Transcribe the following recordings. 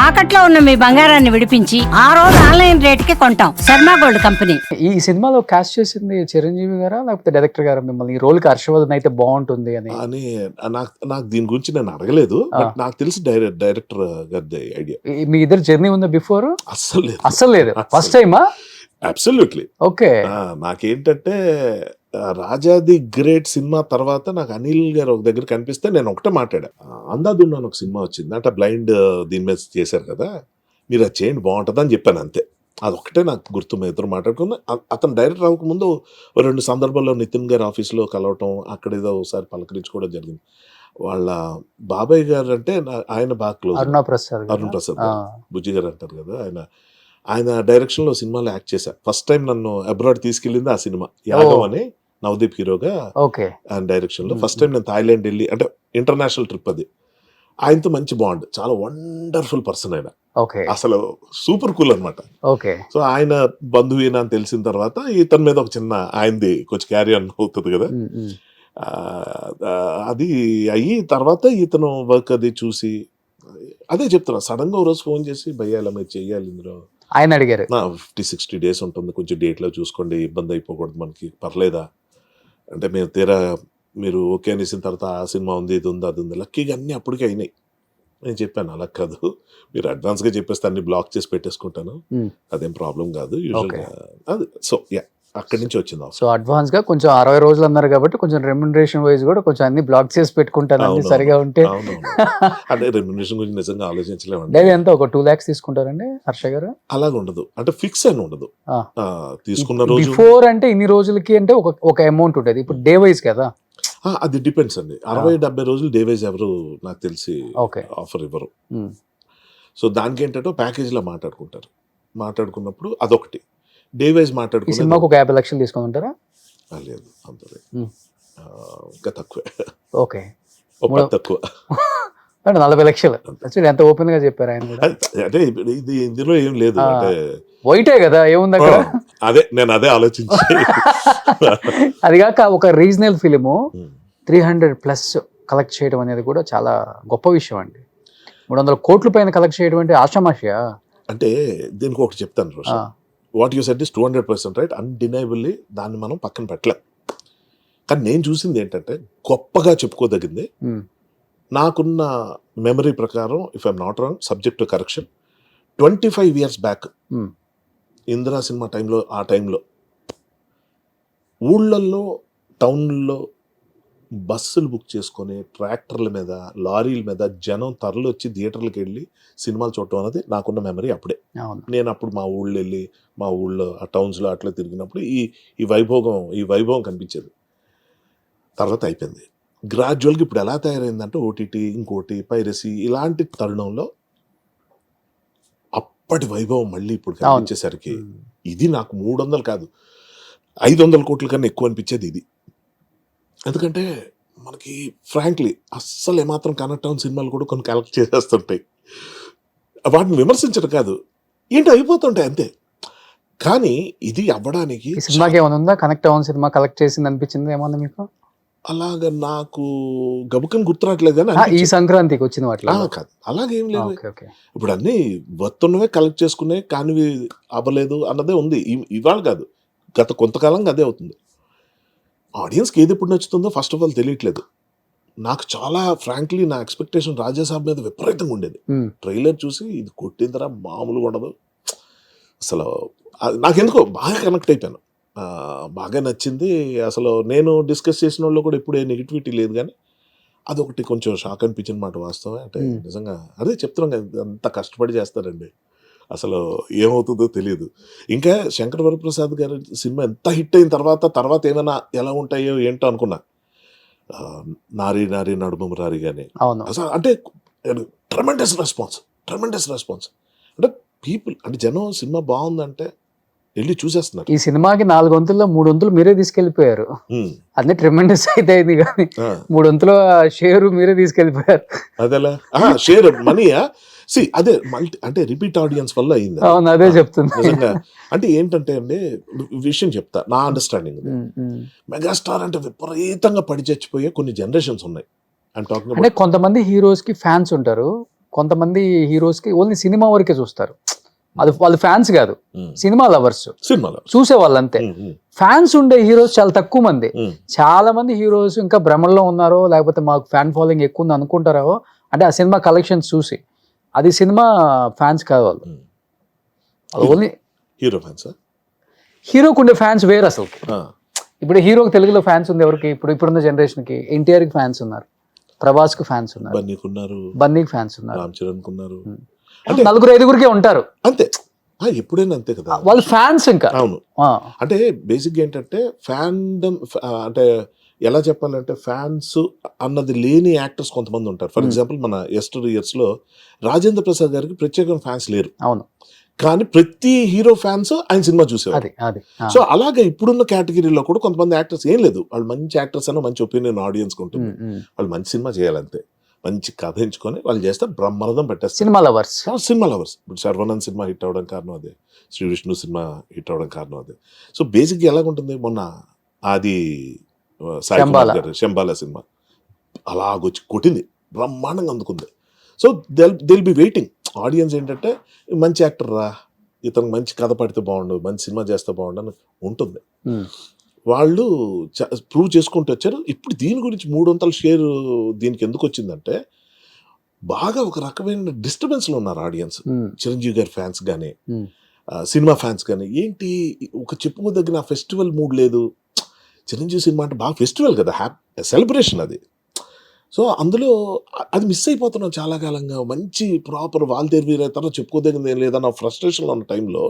తాకట్లో ఉన్న మీ బంగారాన్ని విడిపించి ఆ రోజు ఆన్లైన్ రేటుకి కొంటాం. Sharma gold company. ఈ సినిమాలో కాస్ట్ చేసింది చిరంజీవి గారా లేకపోతే డైరెక్టర్ గారా మిమ్మల్ని ఈ రోల్ కి హర్షవర్ధన్ అయితే బాగుంటుంది అని? నాకు దీని గురించి నేను అడగలేదు. బట్ నాకు తెలిసి డైరెక్టర్ గారి ఐడియా. మీ ఇద్దరు జర్నీ ఉందా బిఫోర్? అస్సలు లేదు ఫస్ట్ టైమా? అబ్సల్యూట్లీ. ఓకే. నాకేంటంటే రాజాది గ్రేట్ సినిమా తర్వాత నాకు అనిల్ గారు ఒక దగ్గర కనిపిస్తే నేను ఒకటే మాట్లాడా. అందాదున్నాను ఒక సినిమా వచ్చింది అంటే బ్లైండ్ దీని మీద చేశారు కదా, మీరు అది చేయండి బాగుంటుంది అని చెప్పాను అంతే. అదొక్కటే నాకు గుర్తు. మేము ఇద్దరు మాట్లాడుకున్నా. అతను డైరెక్టర్ అవ్వకముందు 2 సందర్భాల్లో నితిన్ గారి ఆఫీస్లో కలవటం, అక్కడ ఏదో ఒకసారి పలకరించుకోవడం జరిగింది. వాళ్ళ బాబాయ్ గారు అంటే ఆయన బాగా క్లోజ్. అరుణ్ ప్రసాద్ బుజ్జి గారు అంటారు కదా, ఆయన డైరెక్షన్లో సినిమాలో యాక్ట్ చేశా. ఫస్ట్ టైం నన్ను అబ్రాడ్ తీసుకెళ్ళింది ఆ సినిమా యాదవ్ అని, నవదీప్ హీరోగా ఆయన డైరెక్షన్లో. ఫస్ట్ టైం నేను థాయిలాండ్ వెళ్ళి, అంటే ఇంటర్నేషనల్ ట్రిప్ అది. ఆయనతో మంచి బాండ్, చాలా వండర్ఫుల్ పర్సన్ ఆయన, అసలు సూపర్ కూల్ అనమాట. సో ఆయన బంధువీన అని తెలిసిన తర్వాత ఇతని మీద ఒక చిన్న ఆయనది కొంచెం క్యారీ ఆన్ అవుతుంది కదా, అది అయ్యి తర్వాత ఇతను వర్క్ అది చూసి అదే చెప్తున్నా. సడన్ గా ఒక రోజు ఫోన్ చేసి భయ్యాల మీరు చెయ్యాలి ఇందులో ఆయన అడిగారు. 50-60 days ఉంటుంది, కొంచెం డేట్లో చూసుకోండి, ఇబ్బంది అయిపోకూడదు మనకి, పర్లేదా అంటే మేము తీరా మీరు ఓకే అనేసిన తర్వాత ఆ సినిమా ఉంది, ఇది ఉంది, అది ఉంది. లక్కీగా అన్నీ అప్పటికే అయినాయి. నేను చెప్పాను అలా కాదు, మీరు అడ్వాన్స్గా చెప్పేస్తే అన్ని బ్లాక్ చేసి పెట్టేసుకుంటాను, అదేం ప్రాబ్లం కాదు యూజువల్గా అది. సో యా, అక్కడి నుంచి వచ్చింది. సో అడ్వాన్స్ గా కొంచెం 60 రోజులు అన్నారు కాబట్టి కొంచెం రెమ్యునరేషన్ వైజ్ కూడా కొంచెం అన్ని బ్లాక్ చేసి పెట్టుకుంటాను అన్ని సరిగా ఉంటే. అంటే రెమ్యునరేషన్ గురించి నిజంగా ఆలోచించలేమండి. డైలీ ఎంత ఒక 2 lakhs తీసుకుంటారండి హర్ష గారు? అలాగ ఉండదు, అంటే ఫిక్స్ అని ఉండదు. తీసుకున్న రోజు బిఫోర్ అంటే ఇన్ని రోజులకి అంటే ఒక అమౌంట్ ఉంటుంది, ఇప్పుడు డే వైజ్ కదా అది డిపెండ్స్ అండి. 60-70 రోజులు డే వైజ్ ఎవరు నాకు తెలిసి ఆఫర్ ఇవ్వరు. సో దానికి ఏంటంటే ప్యాకేజ్ లో మాట్లాడుకున్నప్పుడు అదొకటి. డే వైజ్ మాట్లాడుకుని సినిమాకు ఒక 50 లక్షలు తీసుకొని ఉంటారా? లేదు, అంత ఇంకా తక్కువే. ఓకే, తక్కువ 40 లక్షలు. ఎంత ఓపెన్ గా చెప్పారు ఆయన కూడా. అంటే ఇది ఇందులో ఏం లేదు, అంటే వైటే కదా, ఏముంది అక్కడ. నేను అదే ఆలోచించి అది కాక ఒక రీజనల్ ఫిలిము 300+ కలెక్ట్ చేయడం అనేది కూడా చాలా గొప్ప విషయం అండి. 300 కోట్ల పైన కలెక్ట్ చేయడం అంటే ఆషామాషియా? అంటే దీనికి ఒకటి చెప్తాను Roshan. What you said is 200% right, undeniably దాన్ని మనం పక్కన పెట్టలేం. కానీ నేను చూసింది ఏంటంటే గొప్పగా చెప్పుకోదగింది. నాకున్న మెమరీ ప్రకారం, if I'm not wrong, subject to correction, 25 years back Indira cinema టైంలో, ఆ టైంలో ఊళ్ళల్లో టౌన్లో బస్సులు బుక్ చేసుకొని ట్రాక్టర్ల మీద, లారీల మీద జనం తరలి వచ్చి థియేటర్లకు వెళ్ళి సినిమాలు చూడటం అనేది నాకున్న మెమరీ అప్పుడే. నేను అప్పుడు మా ఊళ్ళో వెళ్ళి, మా ఊళ్ళో ఆ టౌన్స్లో అట్లా తిరిగినప్పుడు ఈ వైభవం కనిపించేది. తర్వాత అయిపోయింది. గ్రాడ్యువల్గా ఇప్పుడు ఎలా తయారైందంటే ఓటీటీ, ఇంకోటి పైరసీ, ఇలాంటి తరుణంలో అప్పటి వైభవం మళ్ళీ ఇప్పుడు కనిపించేసరికి ఇది నాకు 300 కాదు 500 కోట్ల కన్నా ఎక్కువ అనిపించేది ఇది. ఎందుకంటే మనకి ఫ్రాంక్లీ అస్సలు ఏమాత్రం కనెక్ట్ అవున సినిమాలు కూడా కొన్ని కలెక్ట్ చేసేస్తుంటాయి. వాటిని విమర్శించడం కాదు, ఏంటో అయిపోతుంటాయి అంతే. కానీ ఇది అవ్వడానికి సినిమాకి ఏమైనా ఉందా కనెక్ట్ అవున సినిమా కలెక్ట్ చేసింది అనిపించింది ఏమన్నా మీకు? అలాగా నాకు గబుకని గుర్తురాట్లేదు కానీ ఈ సంక్రాంతికి వచ్చిన వాటిలో కాదు, అలాగేం లేదు. ఇప్పుడు అన్ని వస్తున్నవే కలెక్ట్ చేసుకునే, కానివి అవ్వలేదు అన్నదే ఉంది. ఇవాళ కాదు, గత కొంతకాలంగా అదే అవుతుంది. ఆడియన్స్కి ఏది ఎప్పుడు నచ్చుతుందో ఫస్ట్ ఆఫ్ ఆల్ తెలియట్లేదు. నాకు చాలా ఫ్రాంక్లీ నా ఎక్స్పెక్టేషన్ రాజాసాబ్ మీద విపరీతంగా ఉండేది. ట్రైలర్ చూసి ఇది కొట్టిందరా మామూలుగా ఉండదు అసలు. నాకెందుకో బాగా కనెక్ట్ అయిపోయాను, బాగా నచ్చింది. అసలు నేను డిస్కస్ చేసిన వాళ్ళు కూడా ఇప్పుడు ఏ నెగిటివిటీ లేదు, కానీ అదొకటి కొంచెం షాక్ అనిపించిన మాట వాస్తవం. అంటే నిజంగా అదే చెప్తున్నాం కదా, అంత కష్టపడి చేస్తారండి, అసలు ఏమవుతుందో తెలియదు. ఇంకా శంకర్ వరప్రసాద్ గారి సినిమా ఎంత హిట్ అయిన తర్వాత ఏమైనా ఎలా ఉంటాయో ఏంటో అనుకున్నా. నారీ నారీ నడుమము రారి కానీ అసలు అంటే ట్రెమెండస్ రెస్పాన్స్. అంటే పీపుల్, అంటే జనం సినిమా బాగుందంటే వెళ్ళి చూసేస్తున్నారు. ఈ సినిమాకి 4 వంతుల్లో 3 వంతులు మీరే తీసుకెళ్లిపోయారు. అదే ట్రెమెండస్ అయితే అయింది, కానీ 3 వంతుల షేర్ మీరే తీసుకెళ్లిపోయారు. అదేలా షేర్ మనీయా? అదే అంటే రిపీట్ ఆడియన్స్ వల్ల అయింది. అదే చెప్తుంది నిజంగా. అంటే ఏంటంటే అండి, విషయం చెప్తా నా అండర్స్టాండింగ్. మెగాస్టార్ అంటే విపరీతంగా పడి చచ్చిపోయే కొన్ని జనరేషన్స్ ఉన్నాయి. అంటే కొంతమంది హీరోస్ కి ఫ్యాన్స్ ఉంటారు, కొంతమంది హీరోస్ కి ఓన్లీ సినిమా వరకే చూస్తారు. అది వాళ్ళు ఫ్యాన్స్ కాదు, సినిమా లవర్స్, సినిమాలో చూసే వాళ్ళు అంతే. ఫ్యాన్స్ ఉండే హీరోస్ చాలా తక్కువ మంది. చాలా మంది హీరోస్ ఇంకా భ్రమల్లో ఉన్నారో లేకపోతే మాకు ఫ్యాన్ ఫాలోయింగ్ ఎక్కువ ఉంది అనుకుంటారో, అంటే ఆ సినిమా కలెక్షన్స్ చూసి. అది సినిమా ఫ్యాన్స్ కాదు వాళ్ళు. Only hero fans. హీరోకు ఉండే ఫ్యాన్స్ వేరు అసలు. ఇప్పుడు హీరోకి తెలుగులో ఫ్యాన్స్ ఉంది ఎవరికి? ఇప్పుడున్న జనరేషన్ కి ఎన్టీఆర్ కి ఫ్యాన్స్ ఉన్నారు, ప్రభాస్ కి ఫ్యాన్స్ ఉన్నారు, బన్నీకి ఫ్యాన్స్ ఉన్నారు, రామ్ చరణ్ ఉన్నారు, నలుగురు ఐదుగురికే ఉంటారు అంతే. ఎప్పుడైనా అంతే కదా వాళ్ళు ఫ్యాన్స్. ఇంకా అవును, అంటే బేసిక్గా ఏంటంటే ఫ్యాన్డమ్, అంటే ఎలా చెప్పాలంటే ఫ్యాన్స్ అన్నది లేని యాక్టర్స్ కొంతమంది ఉంటారు. ఫర్ ఎగ్జాంపుల్ మన ఎస్టర్ ఇయర్స్ లో రాజేంద్ర ప్రసాద్ గారికి ప్రత్యేకంగా ఫ్యాన్స్ లేరు. అవును, కానీ ప్రతి హీరో ఫ్యాన్స్ ఆయన సినిమా చూసేవారు. సో అలాగే ఇప్పుడున్న కేటగిరీలో కూడా కొంతమంది యాక్టర్స్ ఏం లేదు, వాళ్ళు మంచి యాక్టర్స్ అన్న మంచి ఒపీనియన్ ఆడియన్స్ ఉంటుంది, వాళ్ళు మంచి సినిమా చేయాలంతే, మంచి కథ ఎంచుకొని వాళ్ళు చేస్తే బ్రహ్మానందం పెట్టేస్తారు. Cinema lovers. ఇప్పుడు శర్వానంద్ సినిమా హిట్ అవ్వడం కారణం అదే, శ్రీ విష్ణు సినిమా హిట్ అవ్వడం కారణం అదే. సో బేసిక్గా ఎలాగుంటుంది, మొన్న అది సాయి కుమార్ గారు శంబాల సినిమా అలాగొచ్చి కొట్టింది, బ్రహ్మాండంగా అందుకుంది. సో దిల్ బి వెయిటింగ్ ఆడియన్స్ ఏంటంటే మంచి యాక్టర్ రా, ఇతను మంచి కథ పడితే బాగుండు, మంచి సినిమా చేస్తే బాగుండు అని ఉంటుంది. వాళ్ళు ప్రూవ్ చేసుకుంటూ వచ్చారు. ఇప్పుడు దీని గురించి 300 షేర్ దీనికి ఎందుకు వచ్చిందంటే బాగా ఒక రకమైన డిస్టర్బెన్స్లో ఉన్నారు ఆడియన్స్. చిరంజీవి గారి ఫ్యాన్స్ కానీ సినిమా ఫ్యాన్స్ కానీ, ఏంటి ఒక చెప్పుకోదగిన ఫెస్టివల్ మూడ్ లేదు. చిరంజీవి సినిమా అంటే బాగా ఫెస్టివల్ కదా, సెలబ్రేషన్ అది. సో అందులో అది మిస్ అయిపోతున్నాం చాలా కాలంగా. మంచి ప్రాపర్ వాల్తేరు వీరైతే చెప్పుకోదగింది ఏం లేదన్న ఫ్రస్ట్రేషన్లో ఉన్న టైంలో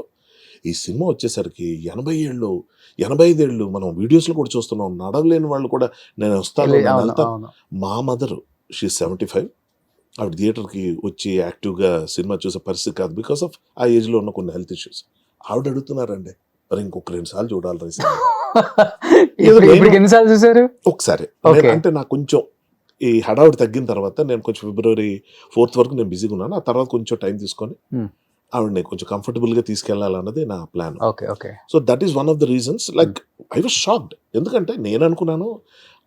ఈ సినిమా వచ్చేసరికి 80 ఏళ్ళు 85 ఏళ్ళు మనం వీడియోస్లో కూడా చూస్తున్నాం, నడవలేని వాళ్ళు కూడా నేను వస్తాను. మా మదర్ షీ 75, ఆవిడ థియేటర్కి వచ్చి యాక్టివ్గా సినిమా చూసే పరిస్థితి కాదు, బికాస్ ఆఫ్ ఆ ఏజ్లో ఉన్న కొన్ని హెల్త్ ఇష్యూస్. ఆవిడ అడుగుతున్నారండి, మరి ఇంకొక 2 సార్లు చూడాలి రైస్. ఎన్నిసార్లు చూసారు? ఒకసారి. అంటే నాకు కొంచెం ఈ హడావుడి తగ్గిన తర్వాత నేను కొంచెం February 4th వరకు నేను బిజీగా ఉన్నాను. ఆ తర్వాత కొంచెం టైం తీసుకొని ఆవిడని కొంచెం కంఫర్టబుల్గా తీసుకెళ్లాలన్నది నా plan. So that is one of the reasons. Like I was shocked, ఎందుకంటే నేను అనుకున్నాను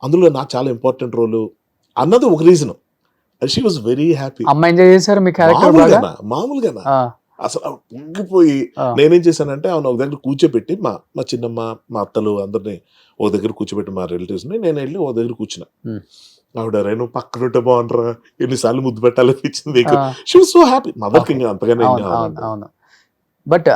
అందులో నాకు చాలా ఇంపార్టెంట్ రోల్ అన్నది ఒక reason. She was very happy. మామూలుగా అసలు పొంగిపోయి నేనేం చేశానంటే ఆమె ఒక దగ్గర కూర్చోబెట్టి మా చిన్నమ్మ మా అత్తలు అందరినీ ఒక దగ్గర కూర్చోబెట్టి మా రిలేటివ్స్ని నేను వెళ్ళి ఒక దగ్గర కూర్చున్నా. ఆవిడ రేణు పక్కన ఉంటే బాగుంటారా, ఎన్నిసార్లు ముద్దు పెట్టాలనిపించింది. She was so happy. మదర్కి అంతగానే. బట్